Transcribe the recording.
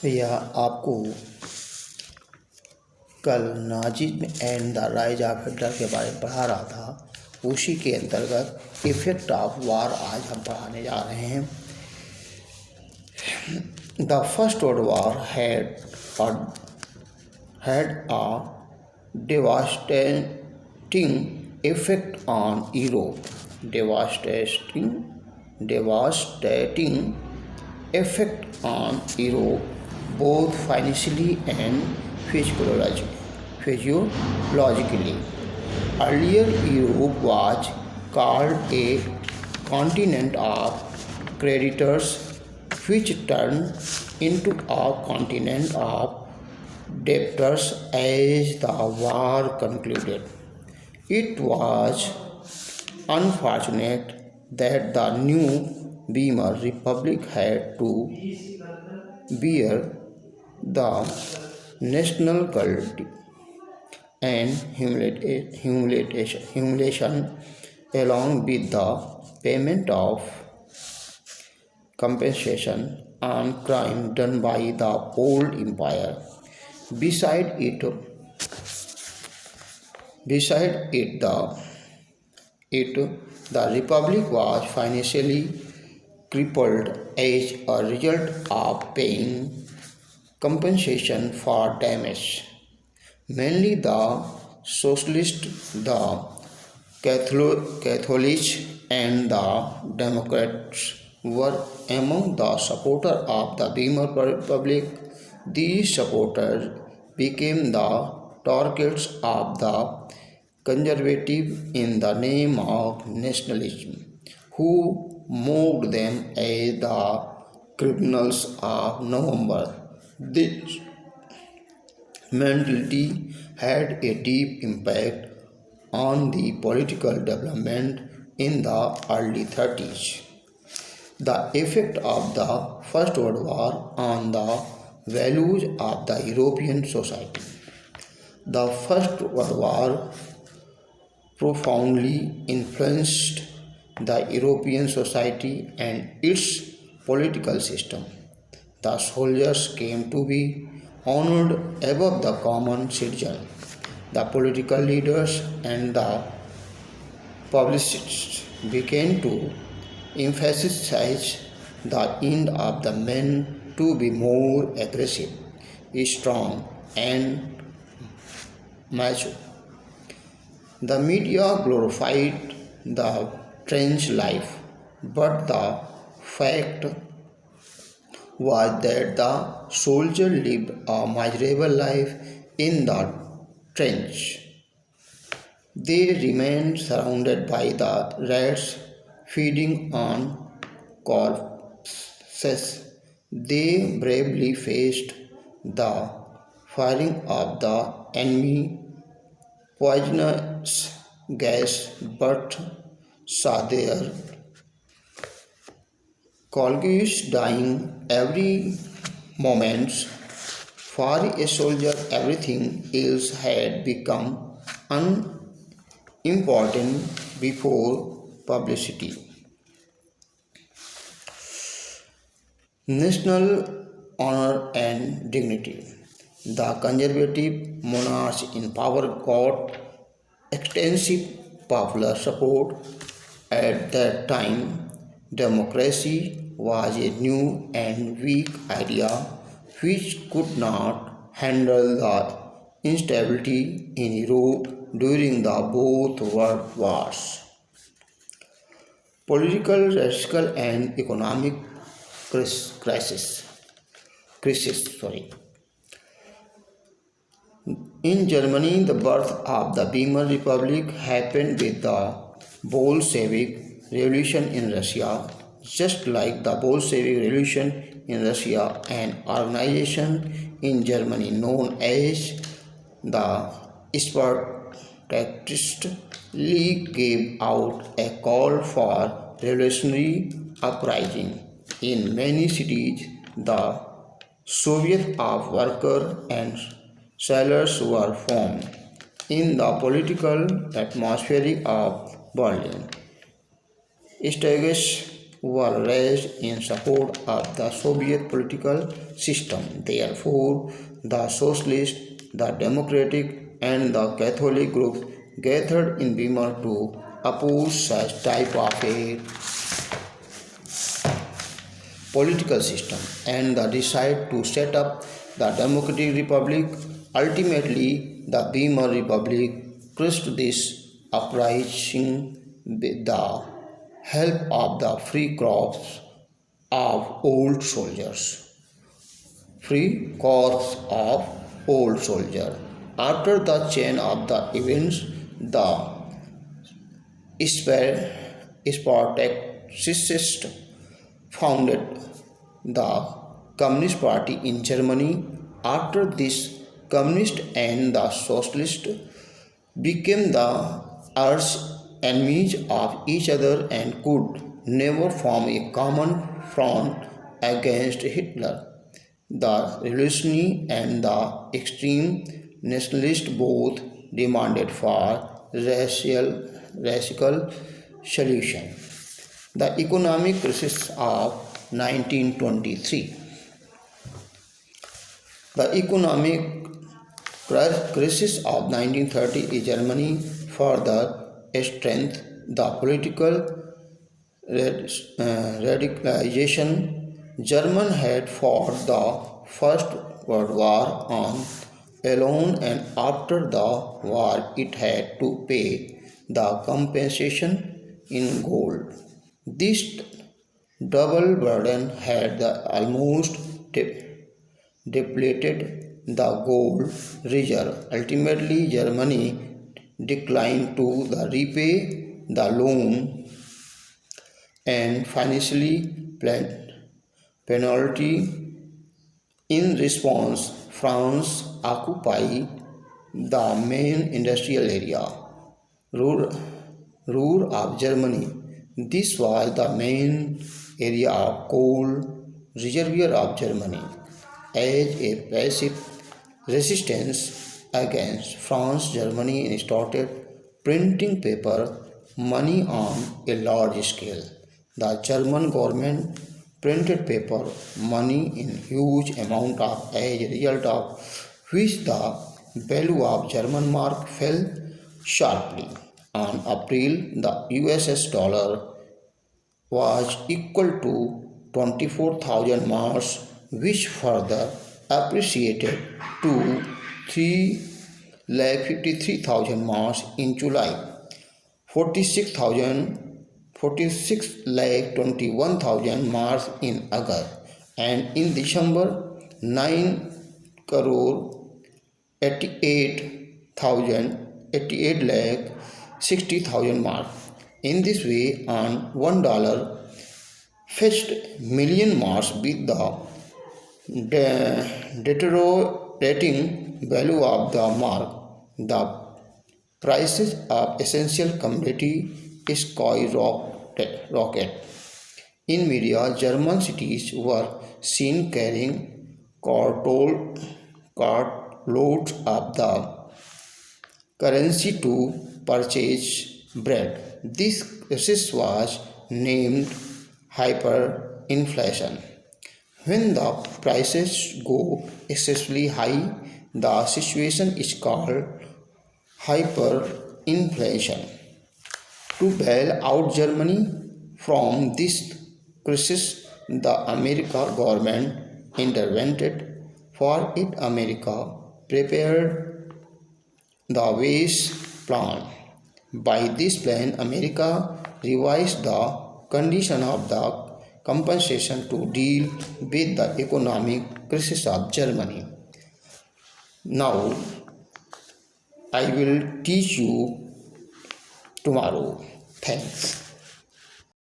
भैया आपको कल Nazism and the rise of Hitler के बारे में पढ़ा रहा था। उसी के अंतर्गत इफेक्ट ऑफ वार आज हम पढ़ाने जा रहे हैं। The first world war had a devastating effect on Europe. Devastating effect on Europe, both financially and physiologically. Earlier, Europe was called a continent of creditors, which turned into a continent of debtors as the war concluded. It was unfortunate that the new Weimar Republic had to bear the national guilt and humiliation along with the payment of compensation on crime done by the old empire. Beside it, the republic was financially crippled as a result of paying compensation for damage. Mainly the socialists, the Catholics, and the Democrats were among the supporters of the Weimar Republic. These supporters became the targets of the conservative in the name of nationalism, who mocked them as the criminals of November. This mentality had a deep impact on the political development in the early 30s. The effect of the First World War on the values of the European society. The First World War profoundly influenced the European society and its political system. The soldiers came to be honored above the common citizen. The political leaders and the publicists began to emphasize the end of the men to be more aggressive, strong, and macho. The media glorified the trench life, but the fact was that the soldier lived a miserable life in the trench. They remained surrounded by the rats feeding on corpses. They bravely faced the firing of the enemy poisonous gas but saw their colleagues dying every moment. For a soldier, everything else had become unimportant before publicity. National honor and dignity. The conservative monarchs in power got extensive popular support. At that time, democracy was a new and weak idea which could not handle the instability in Europe during the both world wars. Political, racial, and economic crisis. In Germany, the birth of the Weimar Republic happened with the Bolshevik Revolution in Russia. Just like the Bolshevik Revolution in Russia, an organization in Germany known as the Spartacist League gave out a call for revolutionary uprising. In many cities, the Soviet of workers and sailors were formed. In the political atmosphere of Berlin, Stagis were raised in support of the Soviet political system. Therefore, the socialist, the democratic, and the Catholic groups gathered in Weimar to oppose such type of a political system and decide to set up the Democratic Republic. Ultimately, the Weimar Republic crushed this uprising with the help of the free corps of old soldiers. Free corps of old soldiers. After the chain of the events, the Spartacists founded the Communist Party in Germany. After this, Communist and the Socialist became the arch enemies of each other and could never form a common front against Hitler. The revolutionary and the extreme nationalists both demanded for radical solution. The economic crisis of 1923. The economic crisis of 1930 in Germany further strengthened the political radicalization. Germany had fought the First World War on alone, and after the war it had to pay the compensation in gold. This double burden had almost depleted the gold reserve. Ultimately, Germany declined to repay the loan and financially penalty. In response, France occupied the main industrial area, Ruhr of Germany. This was the main area of coal reservoir of Germany. As a passive resistance against France, Germany started printing paper money on a large scale. The German government printed paper money in huge amount as a result of which the value of German mark fell sharply. On April, the USS dollar was equal to 24,000 marks, which further appreciated to 3,53,000 marks in July, 46,21,000 marks in August, and in December 9 crore 88 lakh 60,000 marks. In this way, on $1 fetched million marks with the deteriorating value of the mark. The prices of essential commodity skyrocketed. In media, German cities were seen carrying cartloads of the currency to purchase bread. This crisis was named hyperinflation. When the prices go excessively high, the situation is called hyperinflation. To bail out Germany from this crisis, the American government intervened. For it, America prepared the Weiss Plan. By this plan, America revised the condition of the compensation to deal with the economic crisis of Germany. Now, I will teach you tomorrow. Thanks.